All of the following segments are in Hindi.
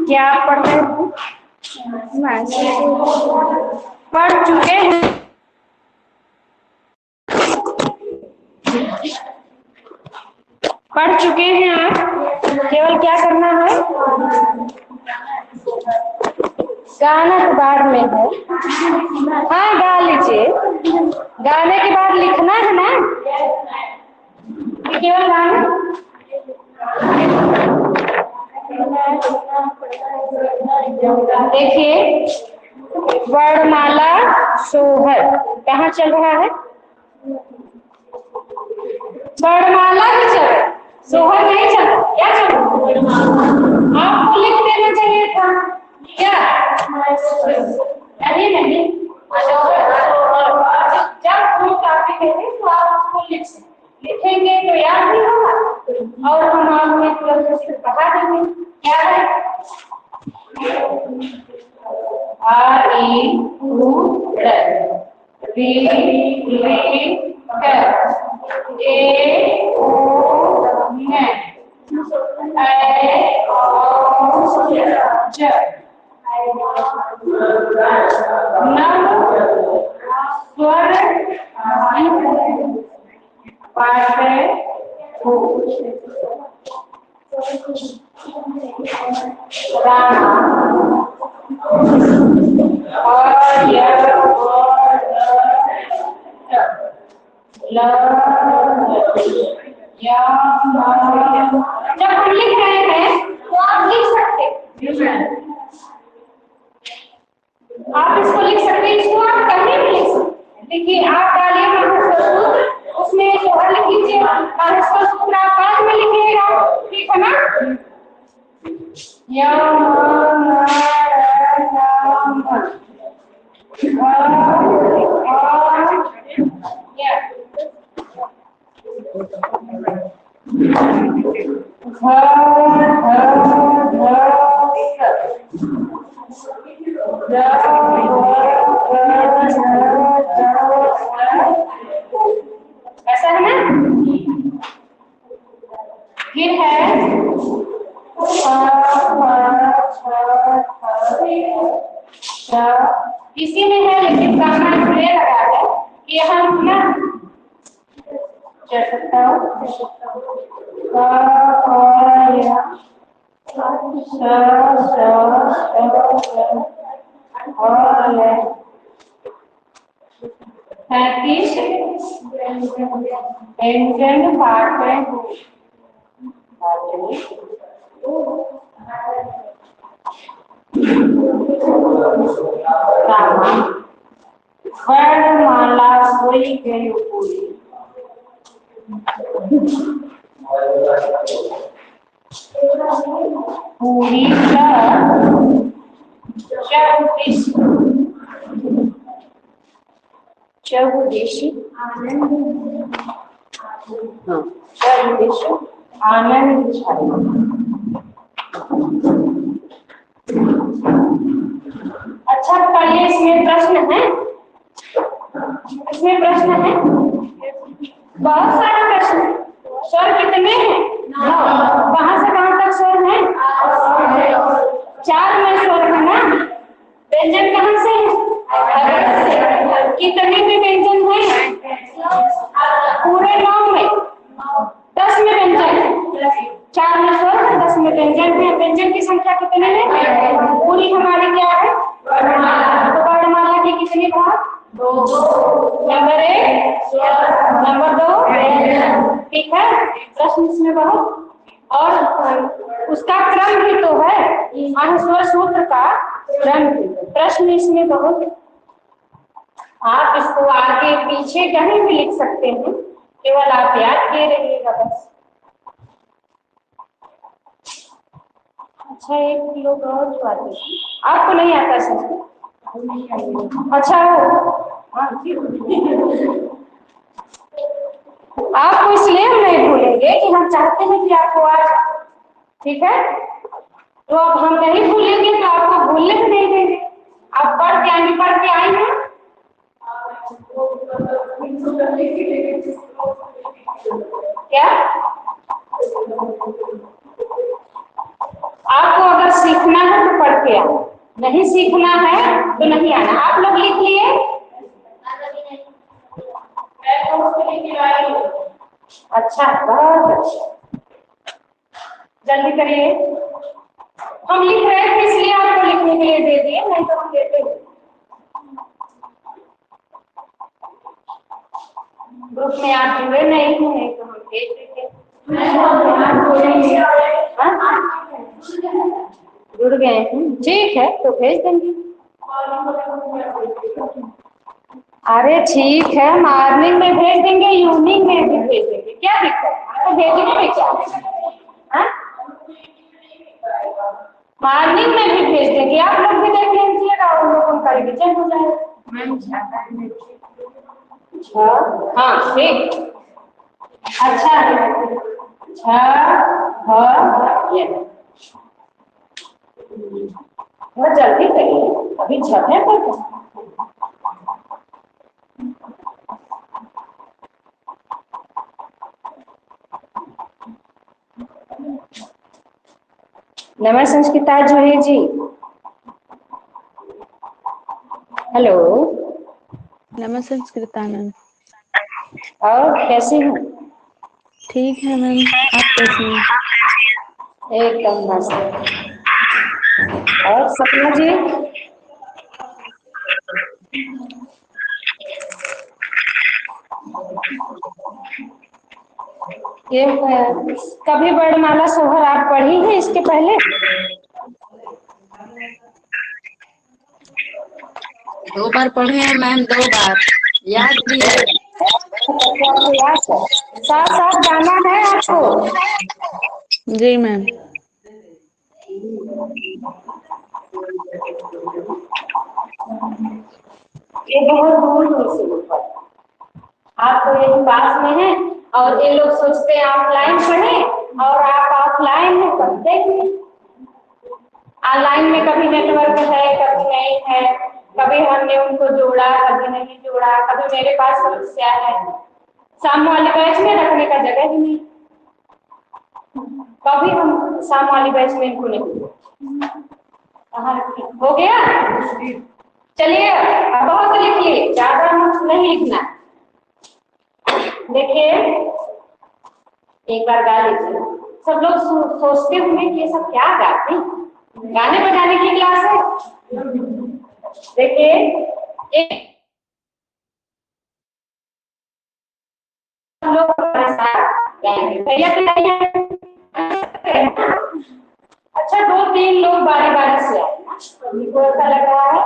क्या आप पढ़ रहे थे? पढ़ चुके हैं? पढ़ चुके हैं आप? केवल क्या करना है? गाना तो बाद में है। हाँ गा लीजिए। गाने के बाद लिखना है ना, केवल गाना। देखिए, वर्णमाला सोहर कहाँ चल रहा है? वर्णमाला ही चल रहा है, सोहर नहीं चल रहा। क्या चल रहा है? आपको लिख देना चाहिए था क्या? नहीं, जब हम टॉपिक है तो आप उसको लिखेंगे तो याद नहीं होगा, और हम आपको तुरंत से पढ़ा देंगे। क्या है? आ ई उ री ली ए ओ न ए ओ ज स्वर पाठे जब हम लिख रहे हैं तो आप लिख सकते, आप इसको लिख सकते हैं, इसको आप कहीं भी लिख सकते। देखिए, आप डालिए सूत्र, उसमें सोहर लिख लीजिए, सूत्र आप बाद में लिखिएगा, ठीक है ना? ऐसा है ना? फिर है इसी में है, लेकिन गाना इसलिए लगा है कि हम ना चल सकता हूँ व्यंजन पाठ में वर्णमाला कोई गई पूरी पूरी चौदेशी आनंद छाई। अच्छा, पढ़िए, इसमें प्रश्न है, इसमें प्रश्न है, बहुत सारे प्रश्न है। स्वर कितने हैं? 9। कहाँ से कहाँ तक स्वर है? 4 में स्वर है ना। व्यंजन कहाँ से है? कितने में व्यंजन है? पूरे 9 में। 10 में व्यंजन है, 4 में स्वर है, 10 में व्यंजन है। व्यंजन की संख्या कितने में? पूरी हमारी क्या है? तो वर्णमाला की कितनी भाग? 2। नंबर 1, नंबर 2, ठीक है। प्रश्न इसमें बहुत, और उसका क्रम भी तो है, अनुस्वर सूत्र का क्रम भी। प्रश्न इसमें बहुत, आप इसको आगे पीछे कहीं भी लिख सकते हैं, केवल आप याद किए रहिएगा बस। अच्छा, एक लोग और जो आते हैं, आपको नहीं आता संस्कृत? अच्छा, आपको इसलिए हम नहीं भूलेंगे कि हम चाहते हैं कि आपको आज, ठीक है? तो अब हम नहीं भूलेंगे तो आपको भूलने भी नहीं देंगे। आप पढ़ के आई हैं। क्या गया, नहीं सीखना है तो नहीं आना। आप लोग लिख लिए? अच्छा, बहुत अच्छा, जल्दी करिए। हम लिख रहे थे इसलिए आपको लिखने के लिए दे दिए, नहीं तो हम देते हैं। ग्रुप में आप जुड़े नहीं हैं तो हम भेज देते। जुड़ गए हैं, ठीक है तो भेज देंगे। अरे ठीक है, मॉर्निंग में भेज देंगे, इवनिंग में भी भेज देंगे, क्या दिक्कत है? तो भेजने में क्या है? मॉर्निंग में भी भेज देंगे, आप लोग भी देख लीजिएगा, उन लोगों का रिविजन हो जाएगा। हाँ ठीक, अच्छा बहुत जल्दी करिए, अभी छठे तक। नमस्ते संस्कृता जूही जी, हेलो। नमस्ते संस्कृता मैम। और कैसी हैं? ठीक है मैम, आप कैसी हैं? एकदम मस्त। और सपना जी? ये कभी वर्णमाला सोहर आप पढ़ी है इसके पहले? 2 बार पढ़े हैं मैम, 2 बार याद भी है। आपको याद है? साथ साथ गाना है आपको? जी मैम। ये बहुत दूर दूर से लोग पढ़ते हैं, आप तो यही पास में है, और ये लोग सोचते हैं ऑफलाइन पढ़े और आप ऑफलाइन में पढ़ते ही। ऑनलाइन में कभी नेटवर्क है, कभी नहीं है, कभी हमने उनको जोड़ा, कभी नहीं जोड़ा, कभी मेरे पास समस्या है, शाम वाली बैच में रखने का जगह ही नहीं, कभी हम शाम वाली बैच में इनको नहीं। हो गया? चलिए अब बहुत लिखिए, ज्यादा नहीं लिखना। देखिए एक बार गा लीजिए। सब लोग सोचते होंगे कि ये सब क्या गाते हैं, गाने बजाने की क्लास है। देखिए एक लोग भैया अच्छा 2-3 लोग बारी बारी से आए ना, तो ऐसा लग रहा है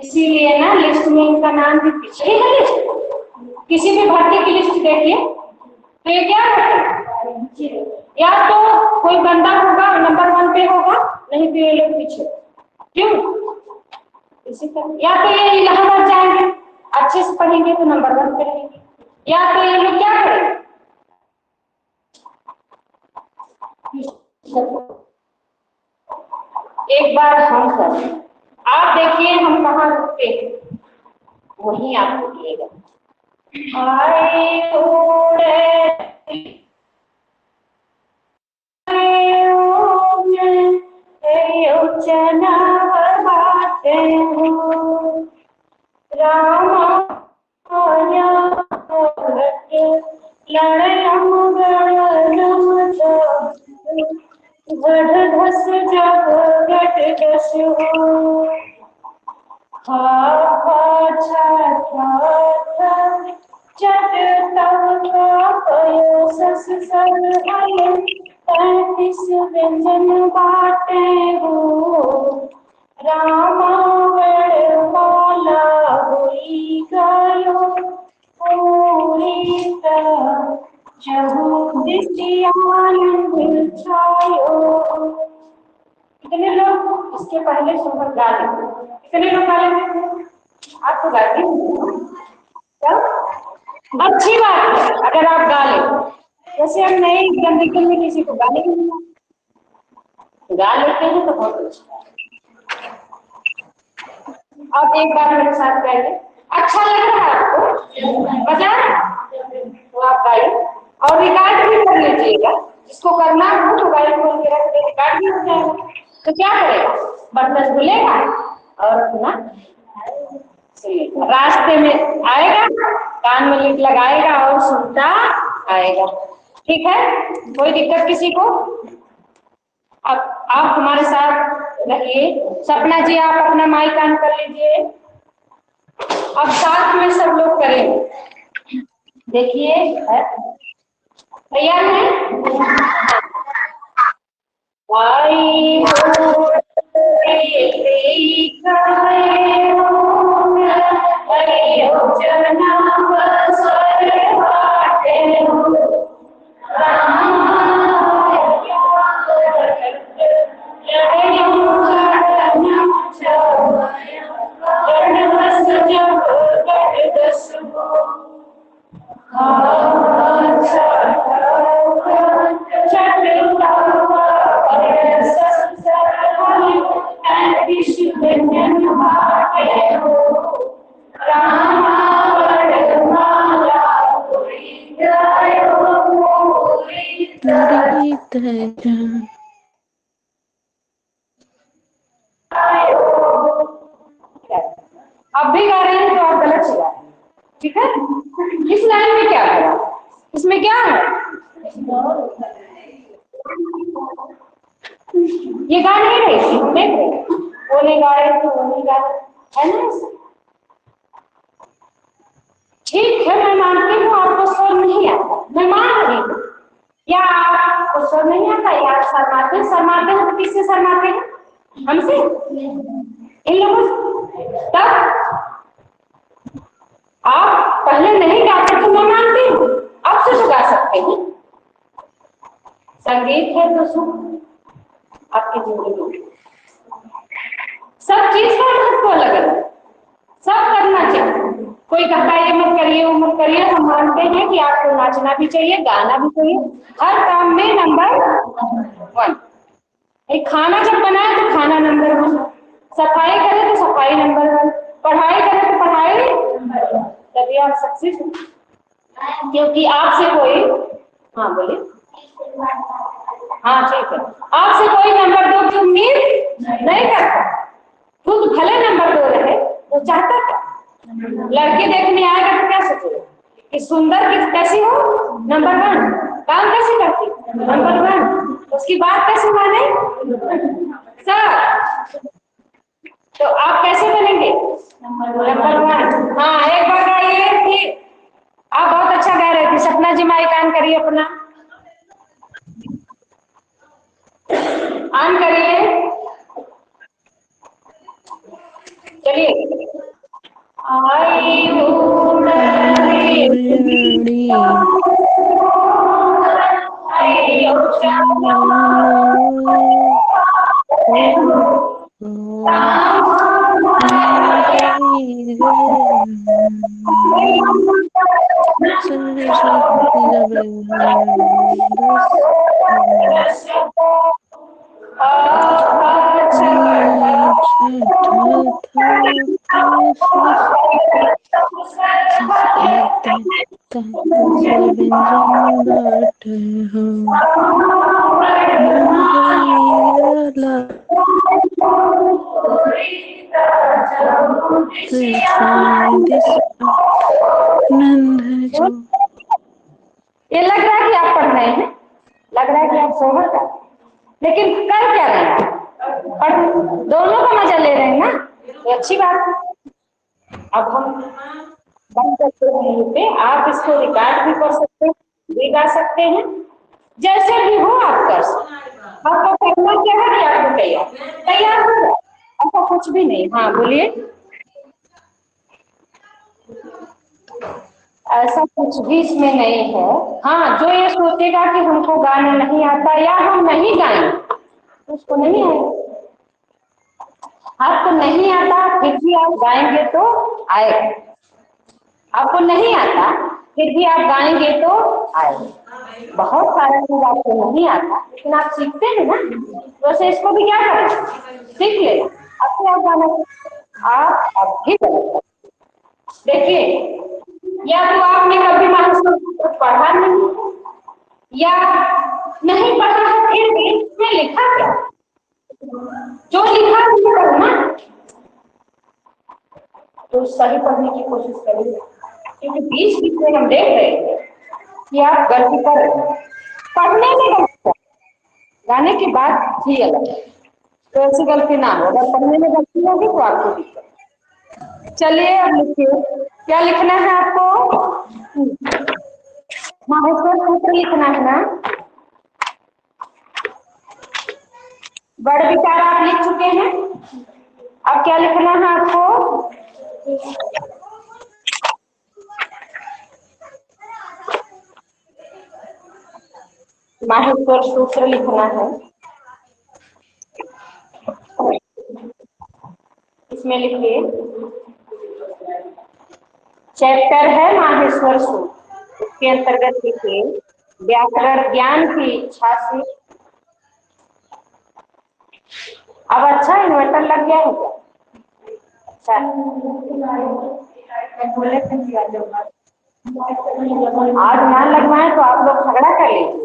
इसीलिए ना लिस्ट में इनका नाम भी पीछे ही है। लिस्ट किसी भी भर्ती की लिस्ट देखिए तो ये क्या है, या तो कोई बंदा होगा नंबर 1 पे होगा, नहीं तो ये लोग पीछे। क्यों? इसी तरह या तो ये इलाहाबाद जाएंगे, अच्छे से पढ़ेंगे तो नंबर 1 पे रहेंगे, या तो ये लोग क्या करेंगे, एक बार हम करें, आप देखिए हम कहाँ रुकते हैं, वहीं आप रुकिएगा। आए उड़े चनावर बाटे हो रामा गढ़ धस जब गट दस हो चट तब का पयो सस सर हय 35 व्यंजन बाटे हो रामावण वाला हुई गयो पूरी चहु दिशियानंद छायो। कितने लोग इसके पहले सुबह गा लेते, कितने लोग गा लेते थे? आप तो गाती क्या? अच्छी बात है अगर आप गा ले, जैसे हम नहीं गंदगी में किसी को गाने नहीं गा लेते हैं तो बहुत अच्छा। आप एक बार मेरे साथ गाइए, अच्छा लग रहा है आपको, मजा तो आप गाइए और रिकॉर्ड भी कर लीजिएगा, जिसको करना हो तो गाइड बोल के भी हो जाएगा। तो क्या करेगा, बर्तन धुलेगा और अपना रास्ते में आएगा, कान में लीड लगाएगा और सुनता आएगा। ठीक है, कोई दिक्कत किसी को? अब आप हमारे साथ रहिए। सपना जी आप अपना माइक ऑन कर लीजिए। अब साथ में सब लोग करेंगे। देखिए, तैयार है? आई हो अब भी गा रहे हैं तो आप गलत से गा रहे हैं। ठीक है, इस लाइन में क्या है, इसमें क्या है, ये गा नहीं रही थी, देख रहे, वो नहीं गा रहे थे, वो नहीं गा रहे, है ना? ठीक है, मैं मानती हूँ आपको स्वर नहीं आता, मैं मान रही हूँ। या आपको स्वर नहीं आता या आप शर्माते हैं तो किससे शर्माते हैं? हमसे, इन लोगों से। तब आप पहले नहीं गाते तो मैं मानती हूँ, अब से तो गा सकते हैं। संगीत है तो सुख आपकी जिंदगी में, सब चीज का महत्व अलग अलग, सब करना चाहिए। कोई कहता है ये मत करिए वो मत करिए, हम मानते हैं कि आपको नाचना भी चाहिए, गाना भी चाहिए, हर काम में नंबर 1। एक खाना जब बनाए तो खाना नंबर 1, सफाई करे तो सफाई नंबर 1, पढ़ाई करे तो पढ़ाई, तभी आप सक्सेस हो। क्योंकि आपसे कोई, हाँ बोलिए, हाँ ठीक है, आपसे कोई नंबर 2 की उम्मीद नहीं करता। खुद भले नंबर 2 रहे वो चाहता था, लड़की देखने आएगा तो क्या सोचेगा कि सुंदर कैसी हो, नंबर 1, काम कैसे करती, नंबर 1, उसकी बात कैसे माने सर, तो आप कैसे बनेंगे, नंबर 1। हाँ एक बार गाइए, फिर आप बहुत अच्छा गा रहे थे। सपना जी माइक ऑन करिए, अपना ऑन करिए, चलिए। आई ये लग रहा है कि आप पढ़ रहे हैं, लग रहा है कि आप सोहर कर, लेकिन कर क्या रहे हैं, पढ़, दोनों का मजा ले रहे हैं ना, ये अच्छी बात है। अब हम बंद करते हैं यहीं पे, आप इसको रिकॉर्ड भी कर सकते हैं, भी गा सकते हैं, जैसे भी हो आप कर सकते। आपको करना क्या है कि आपको तैयार हो जाए, ऐसा कुछ भी नहीं। हाँ बोलिए, ऐसा कुछ भी इसमें नहीं है। हाँ, जो ये सोचेगा कि हमको गाना नहीं आता या हम नहीं गाएंगे, उसको नहीं आएगा। आपको नहीं आता फिर भी आप गाएंगे तो आएगा, आपको नहीं आता फिर भी आप गाएंगे तो आएगा। बहुत सारे चीज आपको नहीं आता लेकिन आप सीखते हैं ना, वैसे इसको भी क्या करना, सीख लेना, अपने आप गाना आप अब भी देखिए। या तो आपने कभी मानसून पढ़ा नहीं या नहीं पढ़ा है, फिर भी इसमें लिखा क्या, जो लिखा है वो पढ़ना, तो सही पढ़ने की कोशिश करिए, क्योंकि बीच बीच में हम देख रहे हैं कि आप गलती कर रहे हैं, पढ़ने में गलती कर, गाने की बात ही अलग है, तो ऐसी गलती ना हो। अगर पढ़ने में गलती होगी तो आपको दिक्कत। चलिए अब लिखिए, क्या लिखना है आपको? माहेश्वर सूत्र लिखना है ना। बड़ विचार आप लिख चुके हैं, अब क्या लिखना है आपको? माहेश्वर सूत्र लिखना है। इसमें लिखिए, चैप्टर है माहेश्वर सूत्र, उसके अंतर्गत लिखिए व्याकरण ज्ञान की इच्छा से। अब अच्छा इन्वर्टर लग गया है क्या? अच्छा, आज ना लगवाए तो आप लोग झगड़ा कर लीजिए,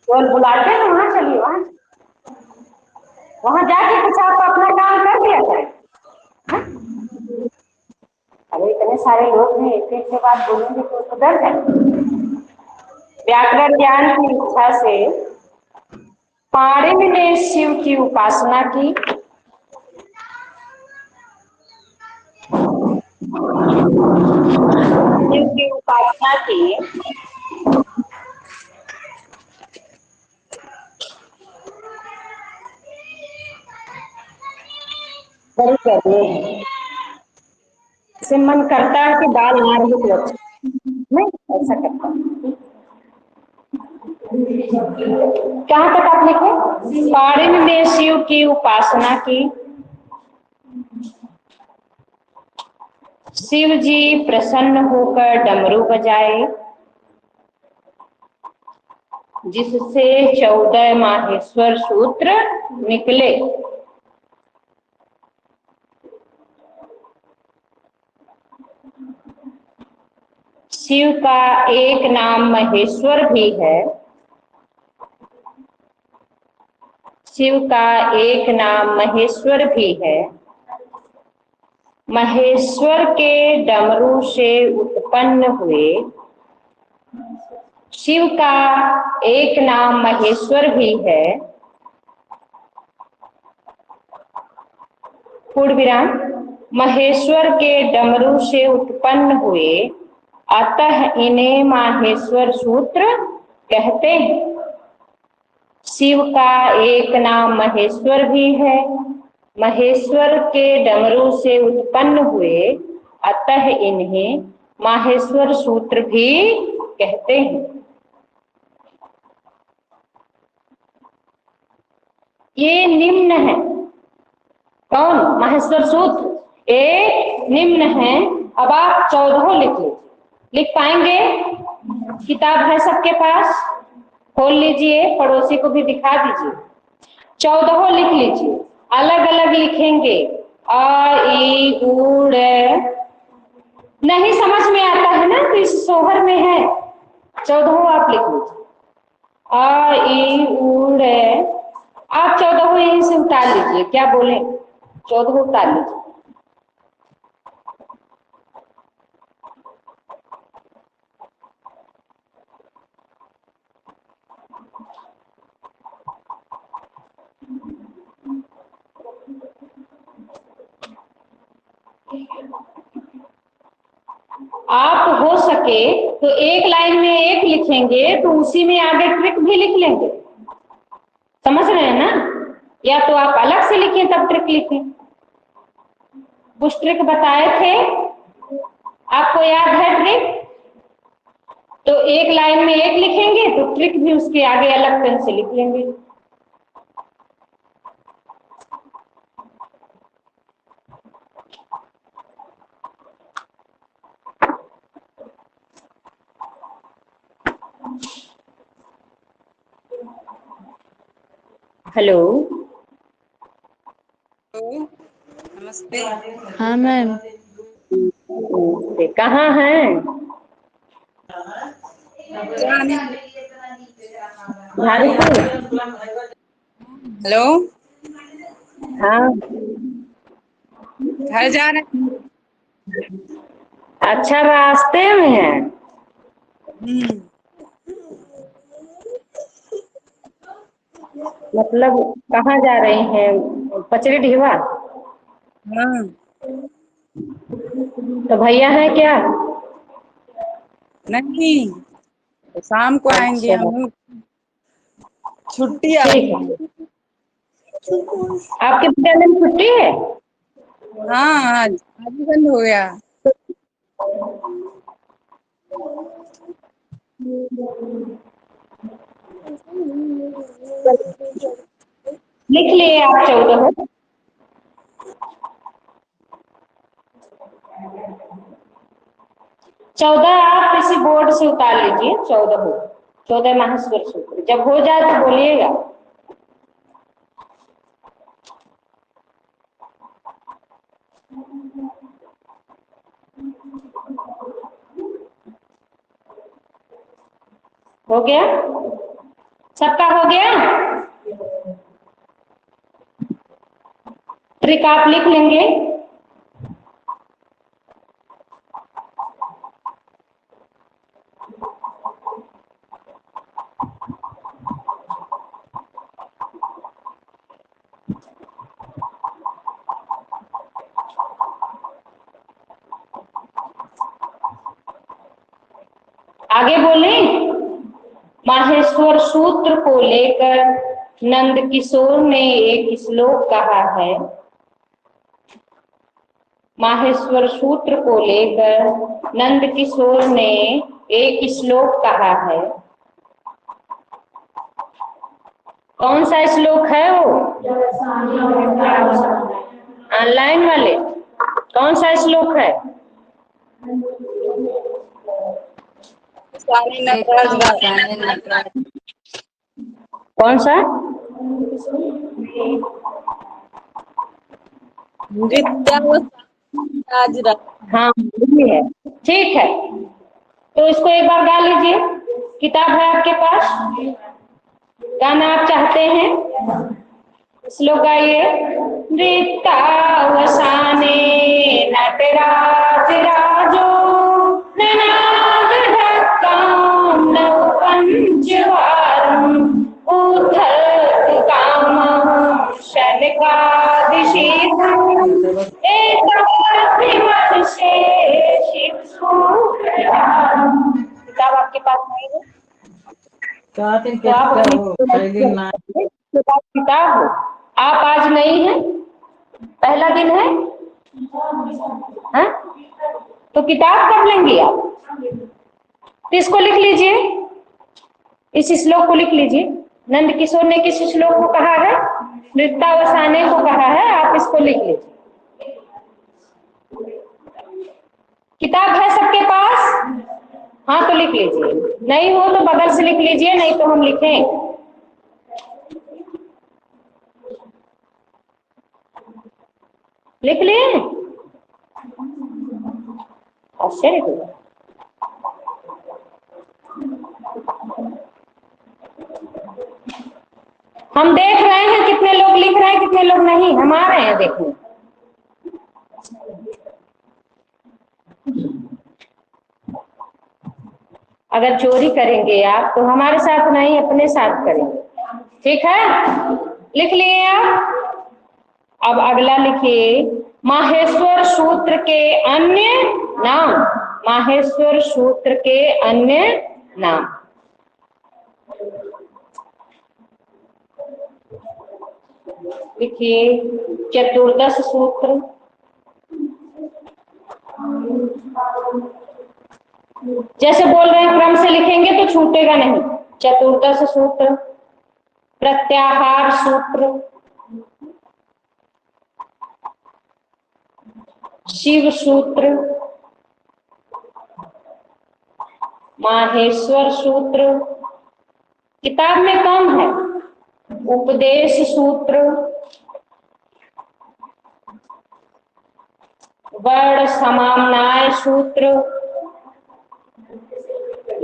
केवल बुलाते हैं वहां चलिए, वहां जाके कुछ आप अपना काम कर दिया करें। अरे इतने सारे लोग हैं, एक एक के बात बोलेंगे तो डर जाए। व्याकरण ज्ञान की इच्छा से पाणिनि ने शिव की उपासना की। शिव की उपासना की बड़ी करनी है, इसे मन करता है कि बाल ना रहे तो अच्छा नहीं, ऐसा करता हूं। कहां तक आप लिखे? पाणिनि ने शिव की उपासना की, शिव जी प्रसन्न होकर डमरू बजाए, जिससे 14 माहेश्वर सूत्र निकले। शिव का एक नाम महेश्वर भी है, शिव का एक नाम महेश्वर भी है, महेश्वर के डमरू से उत्पन्न हुए। शिव का एक नाम महेश्वर भी है, पूर्ण विराम, महेश्वर के डमरू से उत्पन्न हुए, अतः इन्हें माहेश्वर सूत्र कहते हैं। शिव का एक नाम महेश्वर भी है, महेश्वर के डमरू से उत्पन्न हुए, अतः इन्हें माहेश्वर सूत्र भी कहते हैं। ये निम्न है, कौन? माहेश्वर सूत्र ये निम्न है। अब आप 14 लिख लीजिए, लिख पाएंगे? किताब है सबके पास, खोल लीजिए, पड़ोसी को भी दिखा दीजिए। 14 लिख लीजिए, अलग अलग लिखेंगे। अ ई उ नहीं समझ में आता है ना, तो इस सोहर में है, 14 आप लिख लीजिए। अ ई उ आप 14 यहीं से उतार लीजिए, क्या बोले? 14 उतार लीजिए। आप हो सके तो एक लाइन में एक लिखेंगे तो उसी में आगे ट्रिक भी लिख लेंगे, समझ रहे हैं ना? या तो आप अलग से लिखें तब ट्रिक लिखें। कुछ ट्रिक बताए थे, आपको याद है ट्रिक? तो एक लाइन में एक लिखेंगे तो ट्रिक भी उसके आगे अलग पेन से लिख लेंगे। हेलो, नमस्ते। हाँ मैम। कहाँ हैं? झारखंड। हेलो, हाँ। घर जा रहे अच्छा, रास्ते में है। हैं। मतलब कहाँ जा रही हैं? पचरी ढीवा? हाँ। तो भैया है क्या? नहीं, तो शाम को आएंगे अच्छा, हम। छुट्टी आज ठीक है। है। आपके विद्यालय में छुट्टी है? हाँ, आज ही बंद हो गया। लिख लिए आप 14? 14 आप इसी बोर्ड से उतार लीजिए। 14 हो, 14 माहेश्वर सूत्र। जब हो जाए तो बोलिएगा। हो गया? सबका हो गया? ट्रिक आप लिख लेंगे। आगे बोले। माहेश्वर सूत्र को लेकर नंद किशोर ने एक श्लोक कहा है। माहेश्वर सूत्र को लेकर नंद किशोर ने एक श्लोक कहा है। कौन सा श्लोक है वो? ऑनलाइन वाले कौन सा श्लोक है? सानी देखता नटराज हूँ राज। बताने नटराज। कौन सा? नृत्य व राज राज। हाँ, ये है। ठीक है, तो इसको एक बार गा लीजिए। किताब है आपके पास? गाना आप चाहते हैं? श्लोक गाइए। नृत्यावसाने नटराज राजो ननाद ढक्कां नव पंचवारं उद्धत कामं शनकादिशीघ्रं एकाग्निमर्षे शिवसूत्रधारम्। किताब आपके पास नहीं है तो आप अपनी किताब हो। आप आज नहीं है, पहला दिन है। हाँ? तो किताब कब लेंगे आप? तो इसको लिख लीजिए, इस श्लोक को लिख लीजिए। नंद किशोर ने किस श्लोक को कहा है? नृत्यावसाने को कहा है। आप इसको लिख लीजिए। किताब है सबके पास? हाँ, तो लिख लीजिए। नहीं हो तो बगल से लिख लीजिए, नहीं तो हम लिखें। लिख लिए? आश्चर्य हुआ। हम देख रहे हैं कितने लोग लिख रहे हैं, कितने लोग नहीं। हम आ रहे हैं देखने। अगर चोरी करेंगे आप तो हमारे साथ नहीं, अपने साथ करेंगे। ठीक है, लिख लिए आप? अब अगला लिखिए। माहेश्वर सूत्र के अन्य नाम। माहेश्वर सूत्र के अन्य नाम। लिखिए। चतुर्दश सूत्र, जैसे बोल रहे हैं क्रम से लिखेंगे तो छूटेगा नहीं। चतुर्दश सूत्र, प्रत्याहार सूत्र, शिव सूत्र, माहेश्वर सूत्र। किताब में कम है। उपदेश सूत्र, वर्ण समाम्नाय सूत्र।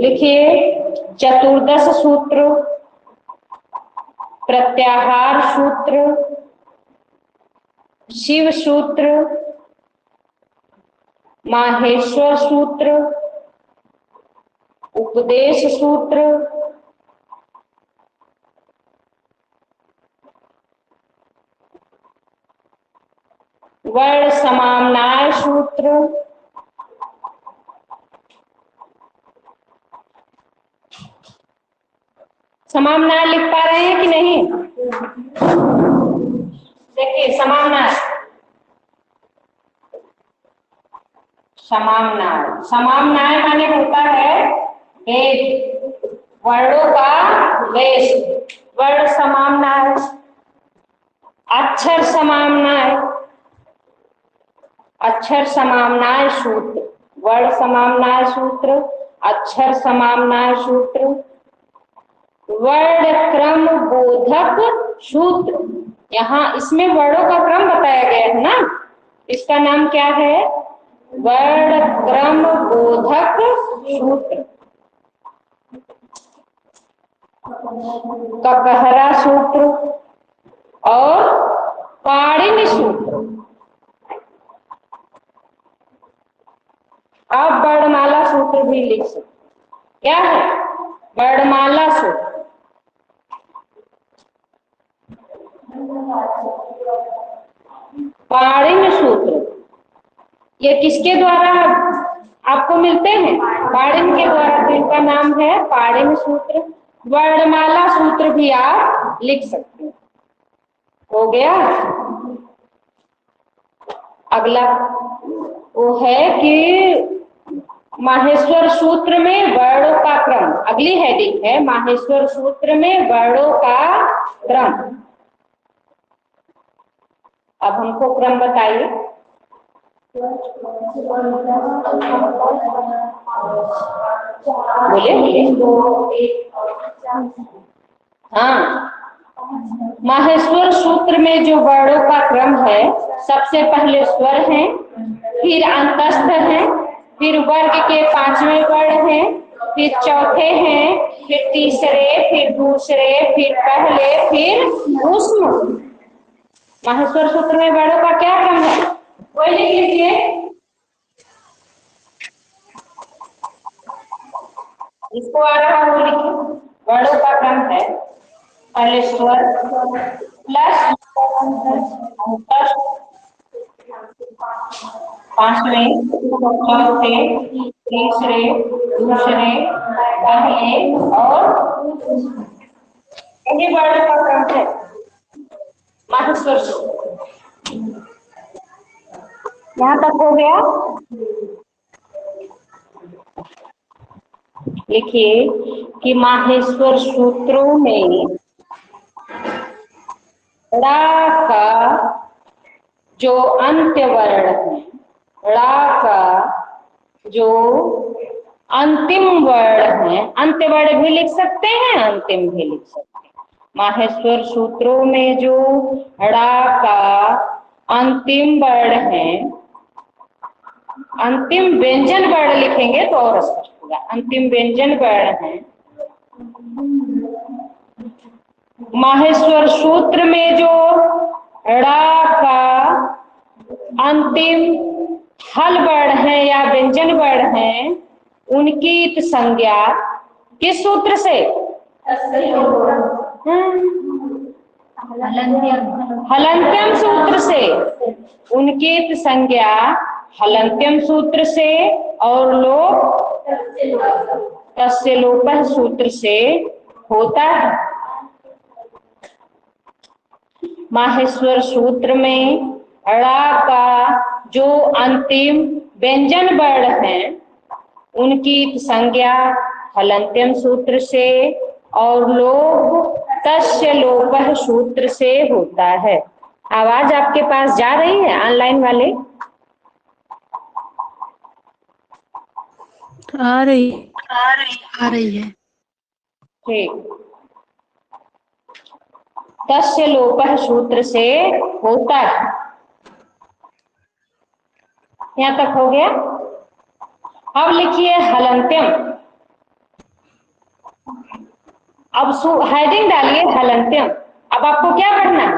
लिखिए। चतुर्दश सूत्र, प्रत्याहार सूत्र, शिव सूत्र, माहेश्वर सूत्र, उपदेश सूत्र, वर्ण समाम्नाय सूत्र, समाम्नाय लिख पा रहे हैं कि नहीं? देखिए समाम्नाय, समाम्नाय, समाम्नाय माने होता है वेद, वर्णों का वेश, वर्ण समाम्नाय, अक्षर समाम्नाय, अक्षर समाम्नाय सूत्र, वर्ण समाम्नाय सूत्र, अक्षर समाम्नाय सूत्र, वर्ण क्रम बोधक सूत्र। यहाँ इसमें वर्णों का क्रम बताया गया है ना, इसका नाम क्या है? वर्ण क्रम बोधक सूत्र। ककहरा सूत्र और पाणिनि सूत्र। आप वर्णमाला सूत्र भी लिख सकते। क्या है? वर्णमाला सूत्र। पाणिनि सूत्र ये किसके द्वारा आपको मिलते हैं? पाणिनि के द्वारा, तो इनका नाम है पाणिनि सूत्र। वर्णमाला सूत्र भी आप लिख सकते हैं। हो गया। अगला वो है कि माहेश्वर सूत्र में वर्णों का क्रम। अगली हेडिंग है माहेश्वर सूत्र में वर्णों का क्रम। अब हमको क्रम बताइए। बोले। हाँ, माहेश्वर सूत्र में जो वर्णों का क्रम है, सबसे पहले स्वर हैं, फिर अंतस्थ हैं, फिर वर्ग के 5वें वर्ण हैं, फिर चौथे हैं, फिर तीसरे, फिर दूसरे, फिर पहले, फिर ऊष्म। माहेश्वर सूत्र में वर्णों का क्या क्रम है? कोई लिख लीजिए। इसको आ रहा वो लिखिए। वर्णों का क्रम है पहले स्वर प्लस अंतस्थ, 5वें, चौथे, तीसरे, दूसरे, पहले और ये वर्णों का क्रम है माहेश्वर सूत्र। यहाँ तक हो गया। लिखिए कि माहेश्वर सूत्रों में ड़ा का जो अंत्य वर्ण है, ड़ा का जो अंतिम वर्ण है, अंत्य वर्ण भी लिख सकते हैं, अंतिम भी लिख सकते हैं। माहेश्वर सूत्रों में जो ड़ा का अंतिम वर्ण है, अंतिम व्यंजन वर्ण लिखेंगे तो और स्पष्ट होगा। अंतिम व्यंजन वर्ण है माहेश्वर सूत्र में जो ड़ा का अंतिम हल वर्ण है या व्यंजन वर्ण है, उनकी संज्ञा किस सूत्र से? हलंत्यम सूत्र से। उनकी संज्ञा हलंत्यम सूत्र से और लोप तस्य लोपः सूत्र से होता है। माहेश्वर सूत्र में ड़ा का जो अंतिम व्यंजन वर्ण है, उनकी संज्ञा हलंत्यम सूत्र से और लोप तस्य लोपः सूत्र से होता है। आवाज आपके पास जा रही है ऑनलाइन वाले? आ रही है। ठीक। तस्य लोपः सूत्र से होता है। यहाँ तक हो गया। अब लिखिए हलंत्यम। अब हेडिंग डालिए हलंत्यम। अब आपको क्या पढ़ना है?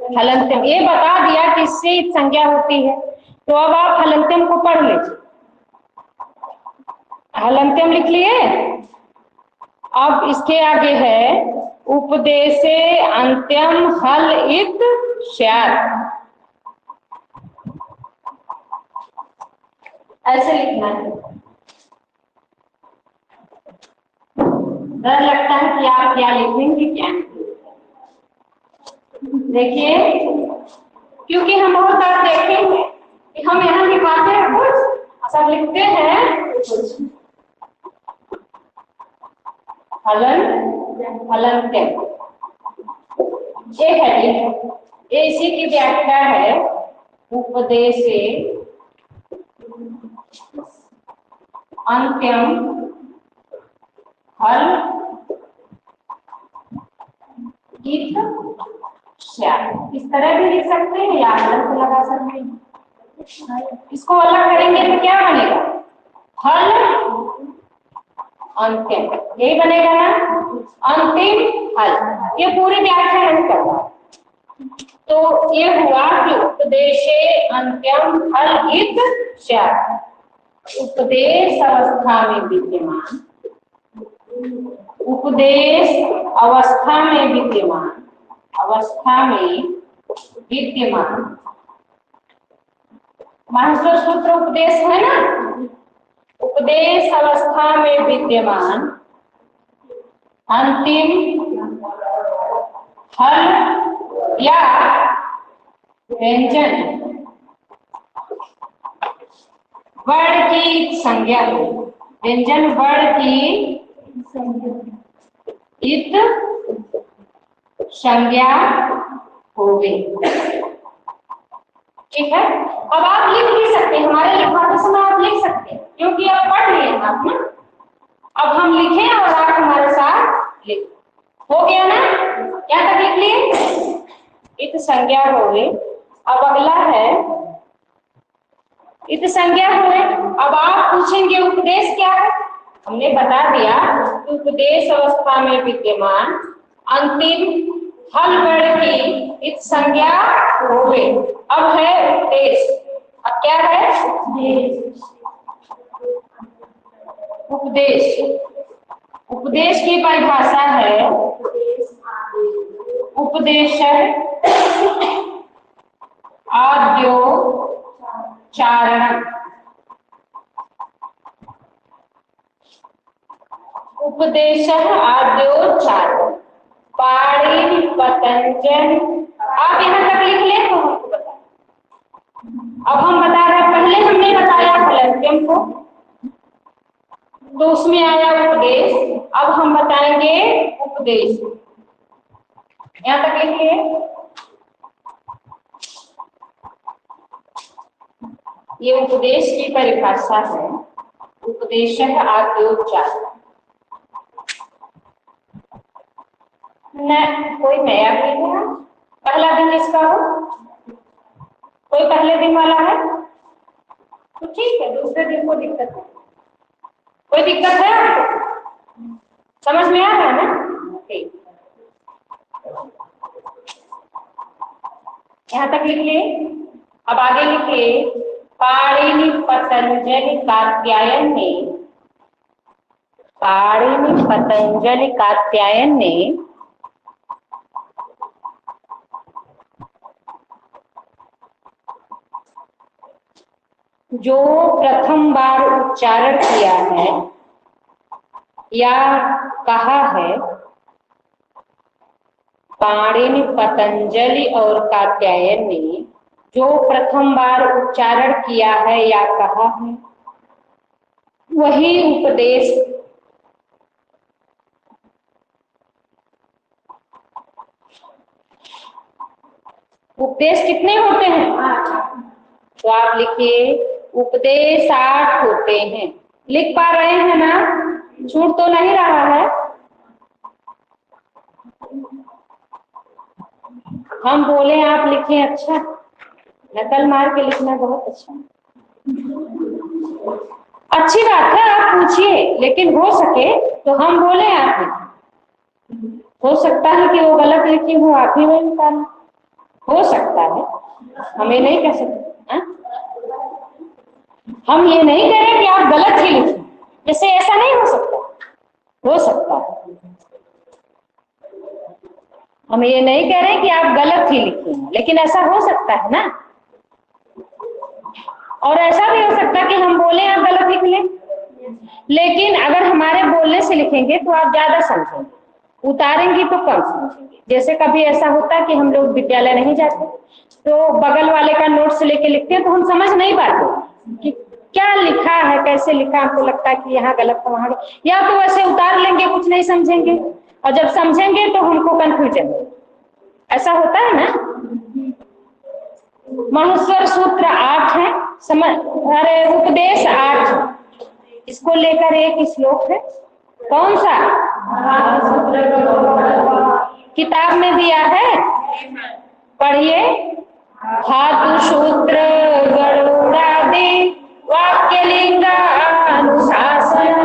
हलंत्यम, ये बता दिया कि इससे इत संज्ञा होती है। तो अब आप हलंत्यम को पढ़ लीजिए। हलंत्यम लिख लिए। अब इसके आगे है उपदेशे अंत्यम हल इत स्यात्। ऐसे लिखना है। डर लगता है कि आप क्या लिखेंगे क्या नहीं। देखिए, क्योंकि हम बहुत बार देखेंगे कि हम यहाँ लिखवाते हैं कुछ, सब लिखते हैं कुछ। हलन हलंत्यम एक है जी, ये इसी की व्याख्या है। उपदेशे अंत्यम हल इत स्यात्। इस तरह भी लिख सकते हैं या अलग लगा सकते हैं। इसको अलग करेंगे तो क्या बनेगा? हल अंत्यम, यही बनेगा ना, अंतिम हल। ये पूरी व्याख्या नहीं करना। तो ये हुआ कि उपदेशे अंत्यम हल इत स्यात्। उपदेश अवस्था में विद्यमान, उपदेश अवस्था में विद्यमान, अवस्था में विद्यमान महर्षि सूत्र उपदेश है ना। उपदेश अवस्था में विद्यमान अंतिम हल या व्यंजन वर्ण की संज्ञा, व्यंजन वर्ण की इत संज्ञा हो गई। ठीक है, अब आप लिख भी सकते हैं, हमारे लिखवाते समय आप लिख सकते हैं, क्योंकि आप पढ़ लिए आप ना। अब हम लिखें और आप हमारे साथ लिख। हो गया ना, क्या तक लिख लिए? इत संज्ञा हो गई। अब अगला है इत संज्ञा हो गई। अब आप पूछेंगे उपदेश क्या है? हमने बता दिया कि उपदेश अवस्था में विद्यमान अंतिम हल वर्ण की इत संज्ञा हो गई। अब है उपदेश। अब क्या है? उपदेश। उपदेश की परिभाषा है उपदेश आद्यो चारण। उपदेश आद्योच्चारण पाणिनि पतंजलि। आप यहाँ तक लिख ले तो हमको बता। अब हम बता रहे, पहले हमने बताया हलंत्यम को, तो उसमें आया उपदेश। अब हम बताएंगे उपदेश। यहाँ तक लिखिए। ये उपदेश की परिभाषा है उपदेश आद्योच्चारण। कोई नया भी है? पहला दिन इसका हो? कोई पहले दिन वाला है तो ठीक है, दूसरे दिन को दिक्कत है। कोई दिक्कत है आपको? समझ में आ रहा है ना? ठीक, यहाँ तक लिखिए। अब आगे लिखिए। पाणिनि पतंजलि कात्यायन ने, पाणिनि पतंजलि कात्यायन ने जो प्रथम बार उच्चारण किया है या कहा है, पाणिनि पतंजलि और कात्यायन ने जो प्रथम बार उच्चारण किया है या कहा है, वही उपदेश उपदेश कितने होते हैं? 8। तो आप लिखिए उपदेश 8 होते हैं। लिख पा रहे हैं ना? छूट तो नहीं रहा है? हम बोले आप लिखें, अच्छा नकल मार के लिखना बहुत अच्छा, अच्छी बात है। आप पूछिए, लेकिन हो सके तो हम बोले आप लिखें। हो सकता है कि वो गलत लिखी हो, आप ही वही निकालें। हो सकता है, हम ये नहीं कह सकते। हम ये नहीं कह रहे कि आप गलत ही लिखें, जैसे ऐसा नहीं हो सकता, हो सकता है। हम ये नहीं कह रहे कि आप गलत ही लिखें, लेकिन ऐसा हो सकता है ना। और ऐसा भी हो सकता है कि हम बोले आप गलत लिख लें, लेकिन अगर हमारे बोलने से लिखेंगे तो आप ज्यादा समझेंगे, उतारेंगी तो कम समझेंगे। जैसे कभी ऐसा होता है कि हम लोग विद्यालय नहीं जाते तो बगल वाले का नोट्स लेके लिखते हैं तो हम समझ नहीं पाते कि क्या लिखा है, कैसे लिखा। हमको लगता है कि यहाँ गलत है वहां, या तो वैसे उतार लेंगे, कुछ नहीं समझेंगे, और जब समझेंगे तो हमको कंफ्यूजन हो। ऐसा होता है ना। माहेश्वर सूत्र 8 है, अरे उपदेश 8, इसको लेकर एक श्लोक है। कौन सा? किताब में दिया है, पढ़िए। धातु सूत्र गरुड़ादि वाक्य लिंगा अनुशासन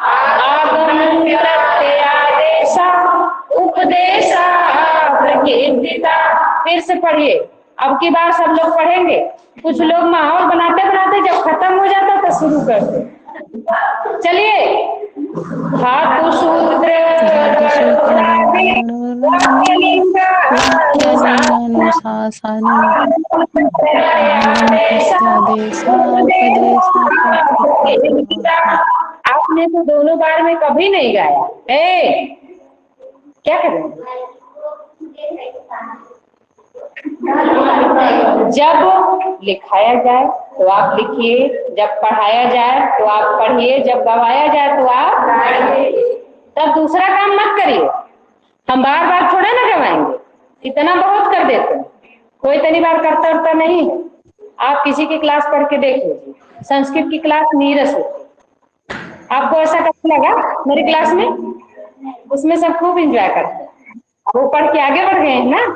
आगम प्रत्ययादेशा उपदेशा प्रकीर्तिता। फिर से पढ़िए, अब की बार सब लोग पढ़ेंगे। कुछ लोग माहौल बनाते बनाते जब खत्म हो जाता तो शुरू करते। चलिए, धातु सूत्र आपने तो दोनों बार में कभी नहीं गाया। क्या करें? जब लिखाया जाए तो आप लिखिए, जब पढ़ाया जाए तो आप पढ़िए, जब गवाया जाए तो आप गाइए। तब दूसरा काम मत करिए। हम बार बार थोड़ा ना गवाएंगे, इतना बहुत कर देते हैं, कोई इतनी बार करता उरता नहीं है। आप किसी की क्लास पढ़ के देख लीजिए, संस्कृत की क्लास नीरस होती। आपको ऐसा कैसा लगा मेरी क्लास में? उसमें सब खूब एंजॉय करते हैं, वो पढ़ के आगे बढ़ गए हैं ना,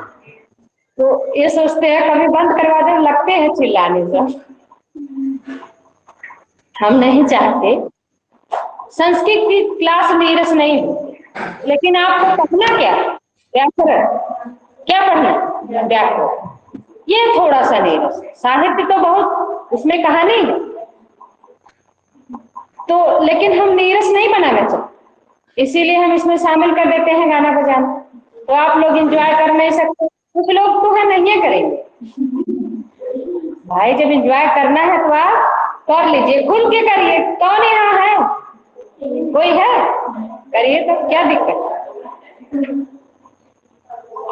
तो ये सोचते हैं कभी बंद करवा दे, लगते हैं चिल्लाने से। हम नहीं चाहते संस्कृत की क्लास नीरस नहीं होती, लेकिन आपको पढ़ना क्या? व्याकरण। क्या पढ़ना? व्याकरण। ये थोड़ा सा नीरस। साहित्य तो बहुत, उसमें कहानी है तो, लेकिन हम नीरस नहीं बनाना चाहते, इसीलिए हम इसमें शामिल कर देते हैं गाना बजाना। तो आप लोग एंजॉय कर नहीं सकते, कुछ लोग तो है नहीं करेंगे। भाई जब एंजॉय करना है तो आप कर लीजिए, खुल के करिए। कौन यहाँ है? कोई है? करिए, तो क्या दिक्कत।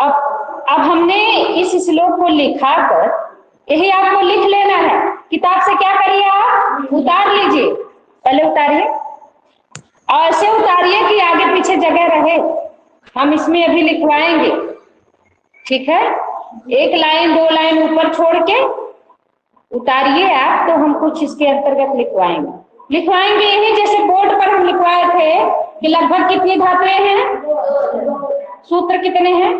अब हमने इस श्लोक को लिखा कर, यही आपको लिख लेना है। किताब से क्या करिए, आप उतार लीजिए, पहले उतारिए, और ऐसे उतारिए कि आगे पीछे जगह रहे। हम इसमें अभी लिखवाएंगे, ठीक है? एक लाइन दो लाइन ऊपर छोड़ के उतारिए आप, तो हम कुछ इसके अंतर्गत लिखवाएंगे यही, जैसे बोर्ड पर हम लिखवाए थे कि लगभग कितनी धातुएं हैं, सूत्र कितने हैं?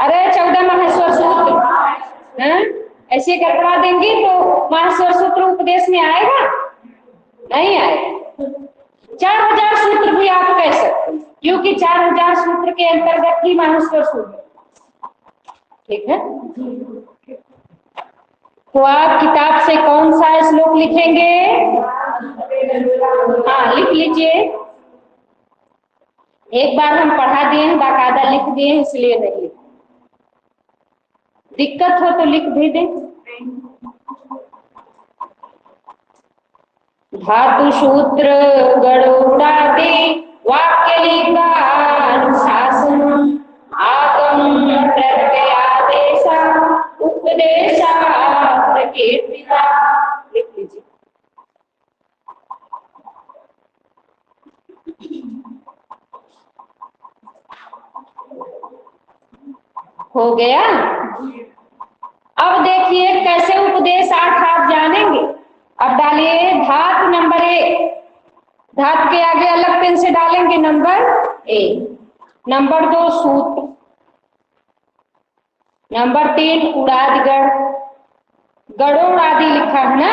अरे 14 माहेश्वर सूत्र हैं? ऐसे गड़बड़ा देंगी तो माहेश्वर सूत्र उपदेश में आएगा? नहीं आएगा। 4000 सूत्र भी आप कह सकते हैं, क्योंकि 4000 सूत्र के अंतर्गत ही माहेश्वर सूत्र, ठीक है? तो आप किताब से कौन सा श्लोक लिखेंगे? हाँ, लिख लीजिए। एक बार हम पढ़ा दिए हैं, बाकायदा लिख दिए, इसलिए नहीं लिख। दिक्कत हो तो लिख भी दें। धातु सूत्र गरुड़ादि वाक्य लिंगा अनुशासन आगम प्रत्ययादेशा उपदेशा प्रकीर्तिता। लिख लीजिए। हो गया। अब देखिए कैसे उपदेश 8 आप जानेंगे। अब डालिए धातु नंबर 1, धातु के आगे अलग पेन से डालेंगे नंबर 1, नंबर 2 सूत्र, नंबर 3 उड़ादगढ़, गड़ोड़ादि लिखा है ना,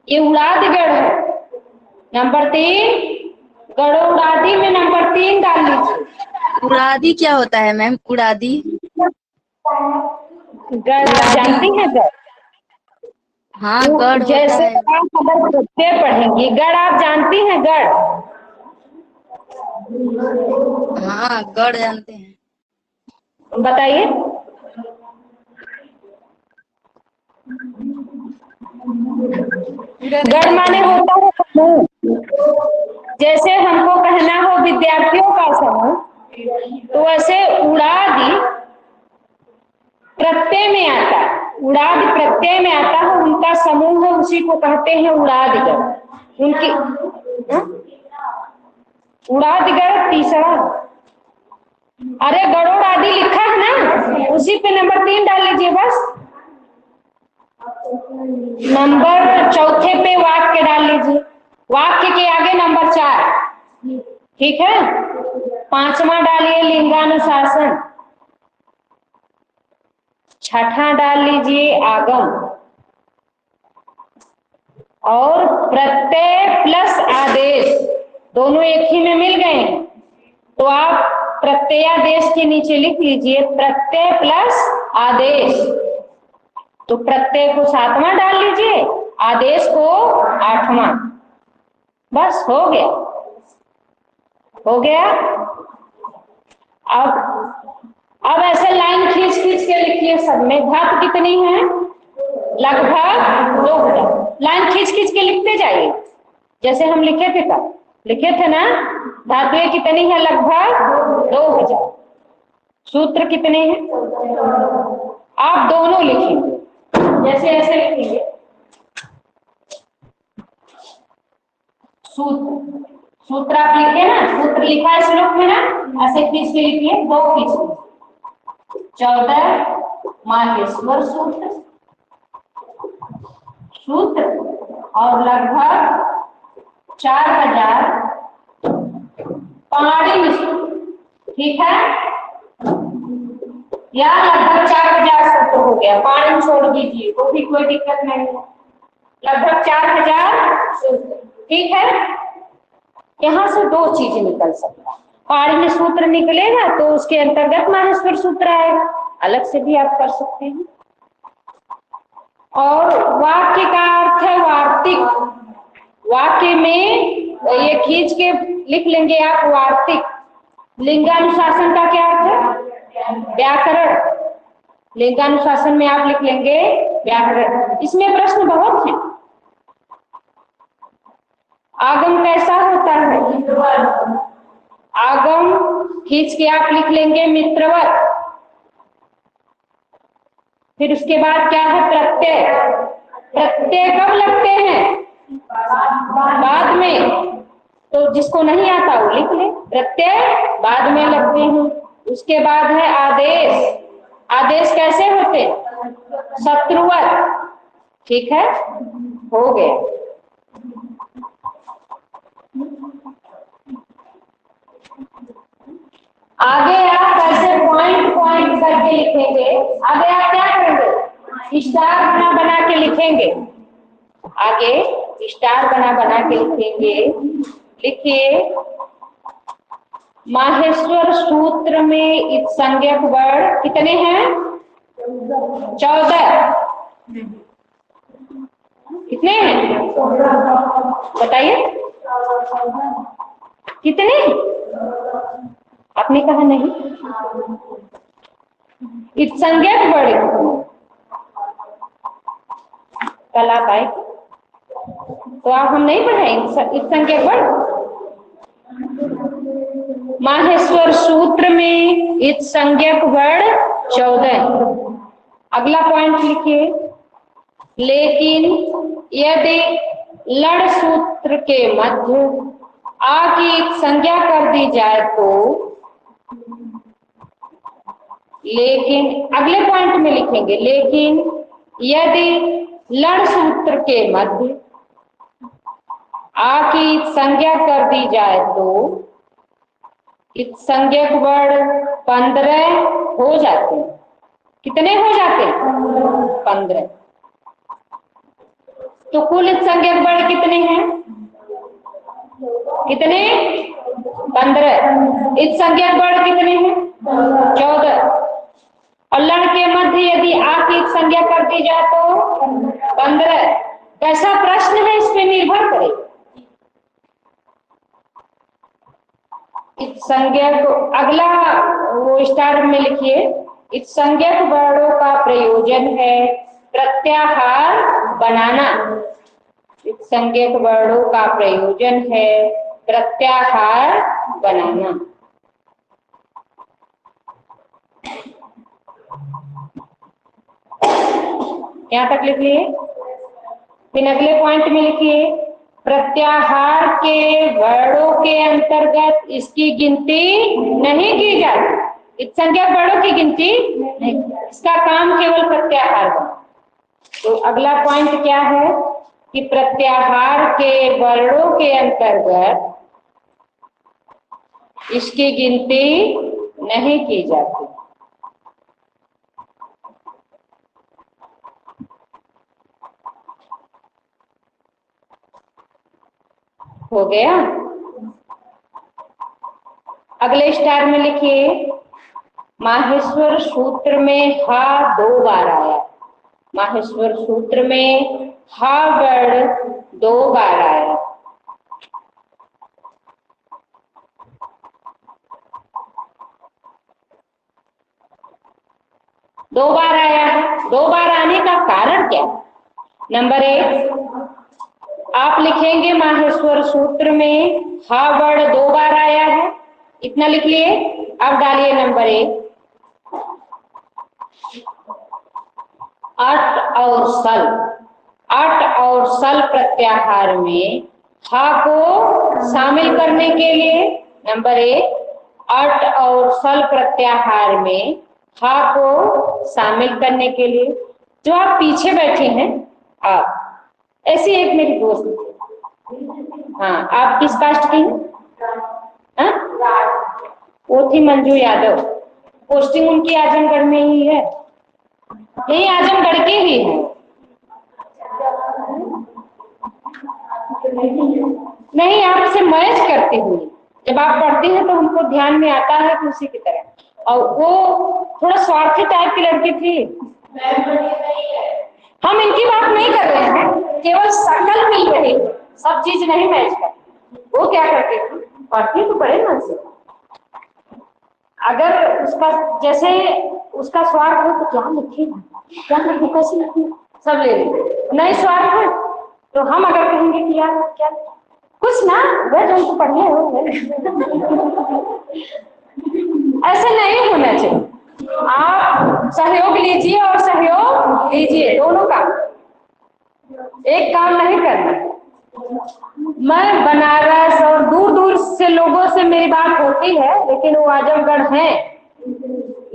ये उड़ादगढ़ है। नंबर 3 गड़ोड़ादि में नंबर 3 डाल लीजिए, उड़ादी क्या होता है मैम? उड़ादी? गढ़ आप जानती हैं गढ़? हाँ, गढ़ होता जैसे है। आप अगर गद्य पढ़ेंगी, गढ़ आप जानती हैं गढ़? हाँ, गढ़ जानते हैं। बताइए। गढ़ माने होता है समूह। जैसे हमको कहना हो विद्यार्थियों का समूह, तो वैसे उड़ादी प्रत्यय में आता है। उड़ाद प्रत्यय में आता है, उनका समूह है, उसी को कहते हैं उड़ादगढ़। उनकी उड़ादगढ़ तीसरा। अरे गरुड़ आदि लिखा है ना, उसी पे नंबर 3 डाल लीजिए बस। नंबर चौथे पे वाक्य डाल लीजिए, वाक्य के आगे नंबर 4, ठीक है। 5वां डालिए लिंगानुशासन, 6ठा डाल लीजिए आगम, और प्रत्यय प्लस आदेश दोनों एक ही में मिल गए, तो आप प्रत्ययादेश के नीचे लिख लीजिए प्रत्यय प्लस आदेश। तो प्रत्यय को 7वां डाल लीजिए, आदेश को 8वां। बस हो गया, हो गया। अब ऐसे लाइन खींच खींच के लिखिए सब में। धातु कितनी है? लगभग 2000। लाइन खींच खींच के लिखते जाइए, जैसे हम लिखे थे कल, लिखे थे ना। धातुएं कितनी है? लगभग 2000। सूत्र कितने हैं? आप दोनों लिखेंगे, जैसे ऐसे लिखेंगे सूत्र। सूत्र आप लिखे ना, सूत्र लिखा है श्लोक में ना, ऐसे खींच के लिखिए, 2 खींच। 14 माहेश्वर सूत्र, सूत्र और लगभग 4000 पाणिनि सूत्र, ठीक है। या लगभग 4000 सूत्र हो गया, पाणिनि छोड़ दीजिए तो भी कोई दिक्कत नहीं है। लगभग 4000 सूत्र, ठीक है। यहां से 2 चीज निकल सकता है। पाणिनि सूत्र निकलेगा तो उसके अंतर्गत माहेश्वर सूत्र आएगा, अलग से भी आप कर सकते हैं। और वाक्य का अर्थ है वार्तिक। वाक्य में ये खींच के लिख लेंगे आप वार्तिक। लिंगानुशासन का क्या अर्थ है? व्याकरण। लिंगानुशासन में आप लिख लेंगे व्याकरण। इसमें प्रश्न बहुत हैं। आगम कैसा होता है? आगम खींच के आप लिख लेंगे मित्रवत। फिर उसके बाद क्या है? प्रत्यय। प्रत्यय कब लगते हैं? बाद में। तो जिसको नहीं आता वो लिख ले, प्रत्यय बाद में लगते हैं। उसके बाद है आदेश। आदेश कैसे होते? शत्रुवत, ठीक है, हो गया। आगे आप ऐसे पॉइंट पॉइंट करके लिखेंगे। आगे आप क्या करेंगे? स्टार बना बना के लिखेंगे। आगे स्टार बना बना के लिखेंगे। लिखिए, माहेश्वर सूत्र में इत्संज्ञक वर्ण कितने हैं? 14। कितने हैं बताइए? कितने? आपने कहा नहीं। इत्संज्ञक वर्ण कल आप आए तो आप हम नहीं पढ़ाएंगे इत्संज्ञक वर्ण। माहेश्वर सूत्र में इत्संज्ञक वर्ण 14। अगला पॉइंट लिखिए, लेकिन यदि लड़ सूत्र के मध्य आ की संज्ञा कर दी जाए तो, लेकिन अगले पॉइंट में लिखेंगे, लेकिन यदि लड़ सूत्र के मध्य आ की संज्ञा कर दी जाए तो इत्संज्ञक वर्ण 15 हो जाते हैं। कितने हो जाते हैं? 15। तो कुल इत्संज्ञक वर्ण कितने हैं? कितने? 15। इस संज्ञक वर्ण कितने हैं? 14। और लड़ के मध्य यदि आ की एक संज्ञा कर दी जाए तो 15। कैसा प्रश्न है इस पे निर्भर करे। इस संज्ञक, अगला वो स्टार में लिखिए, इस संज्ञक वर्णों का प्रयोजन है प्रत्याहार बनाना। इस संज्ञक वर्णों का प्रयोजन है प्रत्याहार बनाना। यहां तक लिख लिए। फिर अगले पॉइंट में लिखिए, प्रत्याहार के वर्णों के अंतर्गत इसकी गिनती नहीं की जाती। इस संज्ञक वर्णों की गिनती नहीं, इसका काम केवल प्रत्याहार का। तो अगला पॉइंट क्या है कि प्रत्याहार के वर्णों के अंतर्गत इसकी गिनती नहीं की जाती। हो गया। अगले स्टार में लिखिए, माहेश्वर सूत्र में हा 2 बार आया। माहेश्वर सूत्र में हा वर्ण 2 बार आया। दो बार आया है। 2 बार आने का कारण क्या? नंबर 1, आप लिखेंगे माहेश्वर सूत्र में हा वर्ण 2 बार आया है, इतना लिख लिए। अब डालिए नंबर 1, अट और सल। अट और सल प्रत्याहार में हा को शामिल करने के लिए, नंबर 1, अट और सल प्रत्याहार में हा को शामिल करने के लिए। जो आप पीछे बैठे हैं, आप ऐसी एक मेरी दोस्त थी। हाँ, आप किस कास्ट की हैं? वो थी मंजू यादव। पोस्टिंग उनकी आजमगढ़ में ही है। यही आजमगढ़ की ही है। नहीं, आपसे मैच करती हुई। जब आप पढ़ती हैं तो हमको ध्यान में आता है कि उसी की तरह। और वो थोड़ा स्वार्थी टाइप की लड़की थी। हम इनकी बात नहीं कर रहे हैं, केवल शक्ल मिल रही है, सब चीज नहीं मैच करती। वो क्या करती थी, पढ़ती तो बड़े मन से, अगर उसका जैसे उसका स्वार्थ हो तो क्या लिखेगा, क्या लिखे, कैसे लिखे, सब ले लेंगे। नहीं स्वार्थ है तो हम अगर कहेंगे कि यार क्या कुछ ना वह जो उनको पढ़ने हो, ऐसे नहीं होना चाहिए। आप सहयोग लीजिए और सहयोग लीजिए, दोनों का, एक काम नहीं करना। मैं बनारस और दूर दूर से लोगों से मेरी बात होती है, लेकिन वो आजमगढ़ हैं।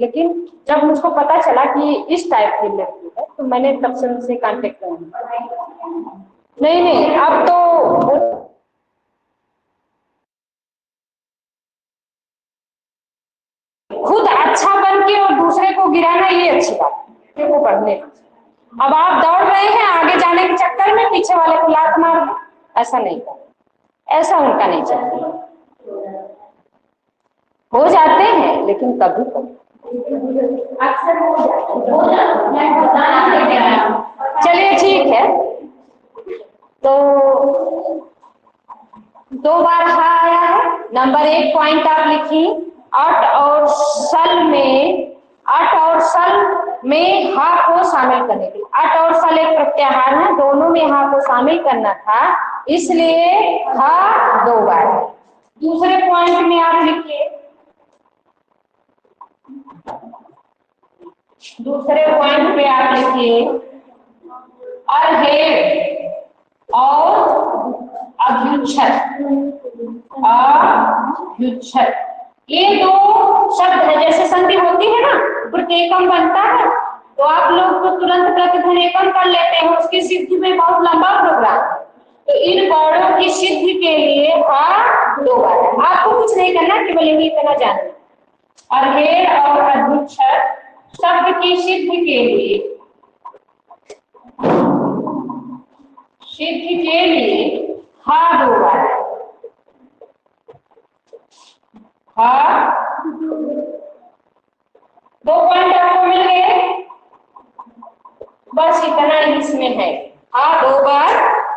लेकिन जब मुझको पता चला कि इस टाइप की लड़की है तो मैंने तब से उनसे कांटेक्ट किया। नहीं, अब तो खुद अच्छा बन के और दूसरे को गिराना ये अच्छी बात है वो पढ़ने। अब आप दौड़ रहे हैं आगे जाने के चक्कर में पीछे वाले को लात मार दो, ऐसा नहीं कर, ऐसा उनका नहीं चलता। हो जाते हैं लेकिन कभी कभी अक्सर हो जाते हैं। चलिए ठीक है, तो 2 बार हा आया है। नंबर 1 पॉइंट आप लिखिए, अट और सल में हा को शामिल करने के लिए। अट और सल एक प्रत्याहार है, दोनों में हा को शामिल करना था, इसलिए हा 2 बार। दूसरे पॉइंट में आप लिखिए, दूसरे पॉइंट पे आप लिखिए अरहेड़ और अभ्युच्छ्द। ये 2 शब्द है, जैसे संधि होती है ना, प्रत्येकम बनता है, तो आप लोग तो तुरंत प्रतिध्वनिकम कर लेते हैं, उसकी सिद्धि में बहुत लंबा प्रोग्राम है। तो इन वर्णों की सिद्धि के लिए हा 2 बार। आपको कुछ नहीं करना, केवल यही इतना जानना, अरहेड़ और अभ्युच्छ्द शब्द की सिद्धि के लिए हा 2 बार। हाँ, 2 पॉइंट आपको मिल गए। बस इतना ही इसमें है। हाँ 2 बार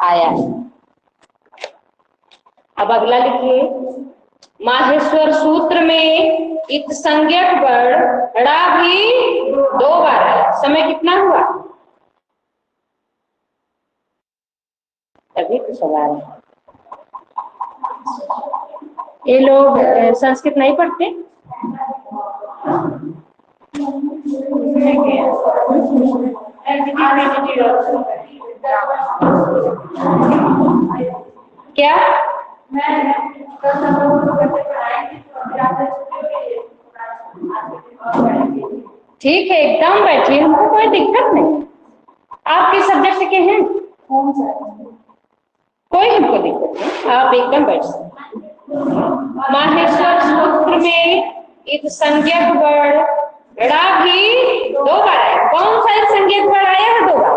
आया है। अब अगला लिखिए, माहेश्वर सूत्र में इत संज्ञक वर्ण ड़ा भी 2 बार आया। समय कितना हुआ? तभी तो सवाल है। ये लोग संस्कृत नहीं पढ़ते? क्या? ठीक है, एकदम बैठिए, हमको कोई दिक्कत नहीं। आप किस सब्जेक्ट के हैं? कोई हमको दिक्कत नहीं, आप एकदम बैठ सकते। माहेश्वर सूत्र में इत संज्ञक वर्ण ड़ा भी 2 बार आया। कौन सा एक संज्ञक वर्ण आया है 2 बार?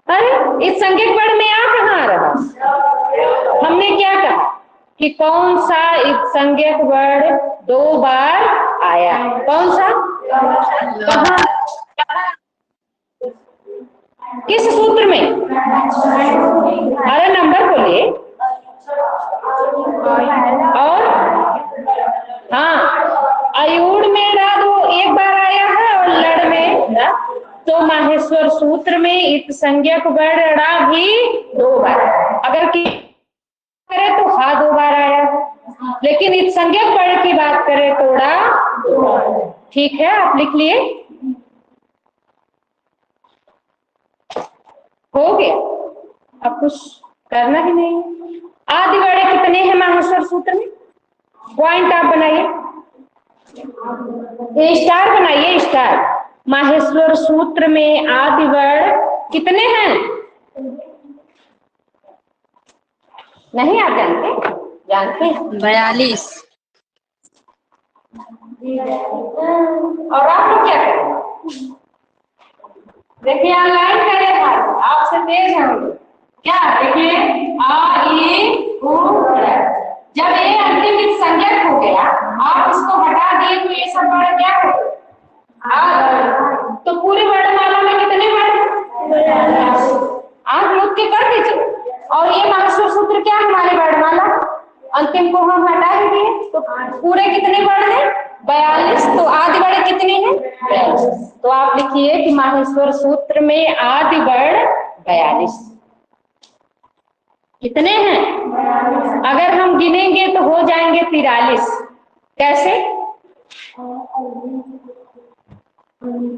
अरे इस संज्ञक वर्ण में आ कहाँ आ रहा? हमने क्या कहा कि कौन सा इस संज्ञक वर्ण 2 बार आया? कौन सा? कहाँ? किस सूत्र में? अरे नंबर बोलिए। और हाँ, अयूढ़ में रा 1 बार आया है और लड़ में रा। तो माहेश्वर सूत्र में इत संज्ञक वर्ण ड़ा भी 2 बार। अगर करें तो हा 2 बार आया है, लेकिन इत संज्ञक वर्ण की बात करें तो ड़ा 2 बार। ठीक है, आप लिख लिए। हो गया, अब कुछ करना ही नहीं। आदि वर्ण कितने हैं माहेश्वर सूत्र में? पॉइंट आप बनाइए, स्टार बनाइए, स्टार। माहेश्वर सूत्र में आदि वर्ण कितने हैं? नहीं आप जानते? जानते हैं 42। और आप लोग क्या करें? देखिए ऑनलाइन करें, आपसे तेज है हम लोग। क्या देखिए, आ ई उ जब ये अंतिम संज्ञक हो गया, आप इसको हटा दिए तो ये सब वर्ण क्या हो गए? तो पूरी वर्णमाला में कितने वर्ण? आप लोग के कर दीजिए। और ये माहेश्वर सूत्र क्या है? हमारी वर्णमाला अंतिम को हम हटा ही दिए, तो पूरे कितने वर्ण हैं? 42। तो आदि वर्ण कितने हैं? 42। तो आप लिखिए कि माहेश्वर सूत्र में आदि वर्ण 42 कितने हैं? अगर हम गिनेंगे तो हो जाएंगे 43। कैसे?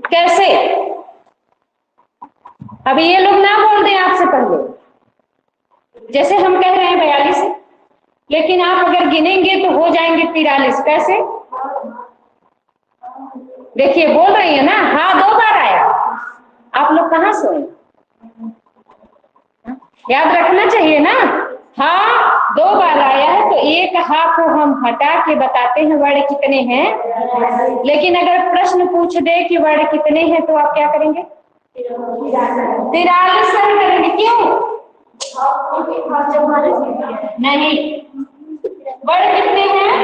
कैसे? अभी ये लोग ना बोल दें आपसे पहले, जैसे हम कह रहे हैं 42, लेकिन आप अगर गिनेंगे तो हो जाएंगे 43। कैसे? देखिए बोल रही है ना, हाँ 2 बार आया। आप लोग कहाँ सोए? याद रखना चाहिए ना, हाँ 2 बार आया है। तो एक हा को हम हटा के बताते हैं वर्ण कितने हैं। लेकिन अगर प्रश्न पूछ दे कि वर्ण कितने हैं तो आप क्या करेंगे? 43 सही करेंगे। क्यों? नहीं, वर्ण कितने हैं?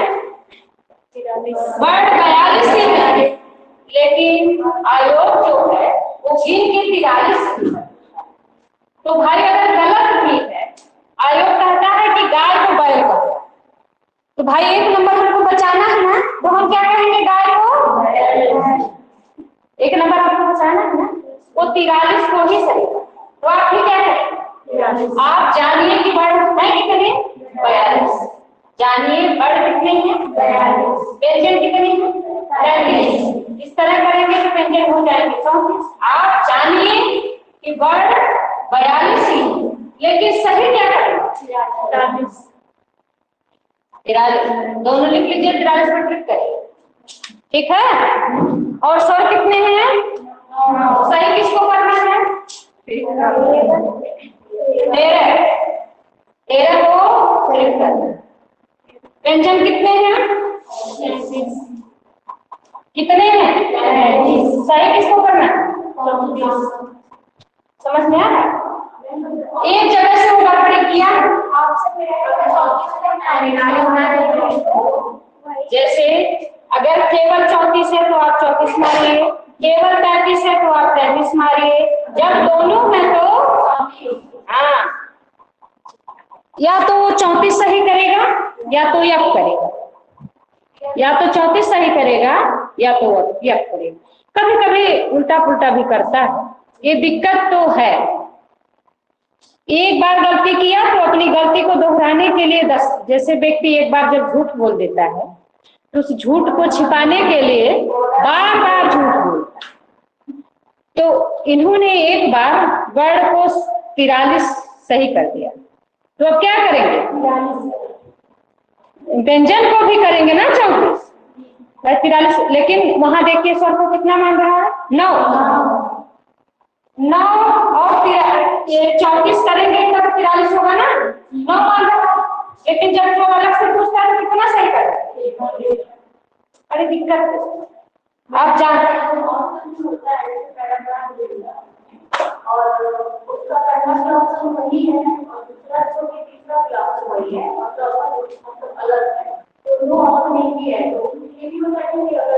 वर्ण 42 है, लेकिन आयोग जो है वो गिन के 43। तो भाई अगर गलत भी है, आयोग कहता है कि गाय को बैल कहो, तो भाई 1 नंबर हमको बचाना है ना, तो हम क्या कहेंगे? गाय को 1 नंबर आपको बचाना है ना, वो 43 को ही सही। तो आप भी क्या करें? आप जानिए कि वर्ण है कितने? 42। जानिए वर्ण कितने हैं? 42। व्यंजन कितने हैं? 33। इस तरह करेंगे तो व्यंजन हो जाएंगे 34। आप जानिए कि वर्ण 42 ही, लेकिन सही क्या करें? 43। दोनों लिख लीजिए, 43 पर क्लिक करिए। ठीक है। और स्वर कितने हैं? सही किसको करना है? 13 को क्लिक करना। व्यंजन कितने हैं? कितने हैं? सही किसको करना? समझ में आ रहा है? एक जगह से वो गड़बड़ी किया। जैसे अगर केवल 34 है तो आप 34 मारिए, केवल 33 है तो आप 33 मारिए, जब दोनों है तो हाँ, या तो वो 34 सही करेगा या तो यफ करेगा, या तो 34 सही करेगा या तो यफ करेगा। कभी कभी उल्टा पुल्टा भी करता है, ये दिक्कत तो है। एक बार गलती किया तो अपनी गलती को दोहराने के लिए 10, जैसे व्यक्ति एक बार जब झूठ बोल देता है तो उस झूठ को छिपाने के लिए बार बार झूठ बोलता है। तो इन्होंने एक बार वर्ड को 43 सही कर दिया, तो अब क्या करेंगे? व्यंजन को भी करेंगे ना 43, लेकिन वहां देखिए सर को कितना मान रहा है? 9 और 34 करेंगे तब 43 होगा ना, 9 मान रहा है। लेकिन जब वो अलग से पूछता है तो कितना सही कर? अरे दिक्कत आप जानते हैं। और उसका पहला ऑप्शन वही है और दूसरा जो कि तीसरा भी ऑप्शन वही है और चौथा ऑप्शन अलग है, तो दो ऑप्शन एक ही है। तो ये भी हो सकता है कि अगर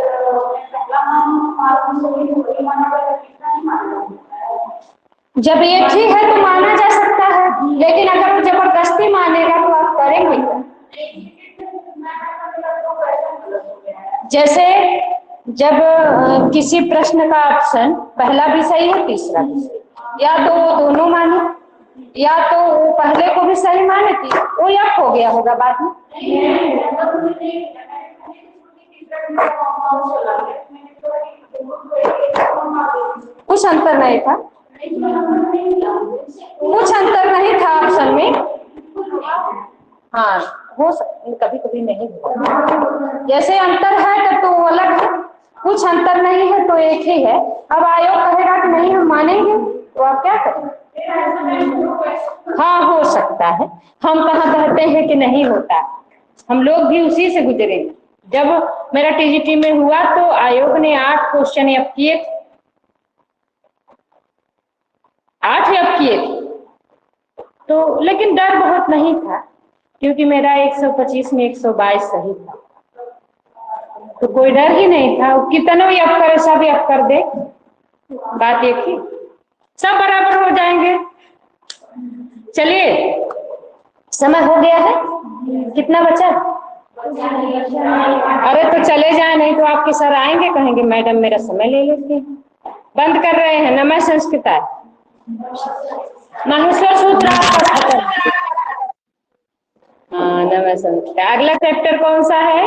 पहला मान सही हो वही माना जाएगा, तीसरा नहीं माना जाएगा। जब एक ही है तो माना जा सकता है, लेकिन अगर वो जबरदस्ती मानेगा तो आप करेंगे। जैसे जब किसी प्रश्न का ऑप्शन पहला भी सही है तीसरा भी सही, या तो वो दोनों माने या तो वो पहले को भी सही माने थी, वो यफ हो गया होगा बाद में। कुछ अंतर नहीं था, कुछ अंतर नहीं था ऑप्शन में। हाँ हो सकता, कभी कभी नहीं हुआ। जैसे अंतर है तब तो वो अलग है, कुछ अंतर नहीं है तो एक ही है। अब आयोग कहेगा कि नहीं हम मानेंगे, तो आप क्या करेंगे? हाँ हो सकता है, हम कहाँ कहते हैं कि नहीं होता, हम लोग भी उसी से गुजरे। जब मेरा टीजीटी में हुआ तो आयोग ने 8 क्वेश्चन यफ किए, 8 यफ किए तो, लेकिन डर बहुत नहीं था क्योंकि मेरा 125 में 122 सही था, तो कोई डर ही नहीं था। कितनों यफ करे सब यफ कर दे, बात एक ही, सब बराबर हो जाएंगे। चलिए समय हो गया है, कितना बचा? अरे तो चले जाए, नहीं तो आपके सर आएंगे कहेंगे मैडम मेरा समय ले लेते हैं। बंद कर रहे हैं। नमः संस्कृताय, माहेश्वर सूत्र आपका खत्म। हाँ नमः संस्कृताय। अगला चैप्टर कौन सा है?